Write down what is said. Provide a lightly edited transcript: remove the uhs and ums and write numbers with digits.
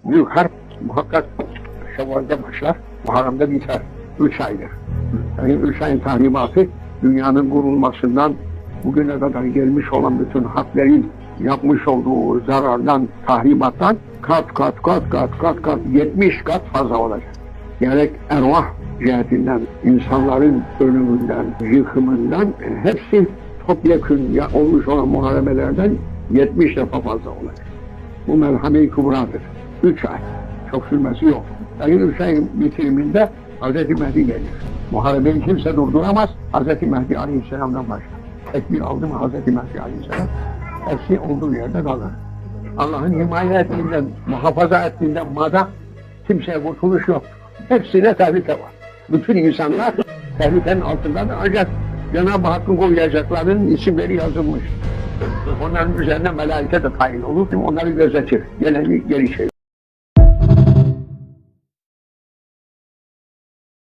Büyük harp muhakkak Şevval'de başlar, Muharrem'de biter. 3 aydır. Yani 3 ayın tahribatı dünyanın kurulmasından bugüne kadar gelmiş olan bütün harplerin yapmış olduğu zarardan, tahribattan kat 70 kat fazla olacak. Gerek ervah cihetinden, insanların ölümünden, yıkımından hepsi topyekun olmuş olan muharebelerden 70 defa fazla olacak. Bu merhame-i kübradır. 3 ay. Çok sürmesi yok. Yani 3 ayın bitiriminde Hz. Mehdi gelir. Muharebeyi kimse durduramaz. Hz. Mehdi Aleyhisselam'dan başlar. Tekbir aldı mı Hz. Mehdi Aleyhisselam? Hepsi olduğu yerde kalır. Allah'ın himaye ettiğinden, muhafaza ettiğinden mada kimseye kurtuluş yok. Hepsine tehlike var. Bütün insanlar tehlikenin altındadır. Ancak Cenab-ı Hakk'ın koyacaklarının isimleri yazılmış. Onların üzerine melaike de tayin olur. Onları gözetir. Geleni geri çevirir.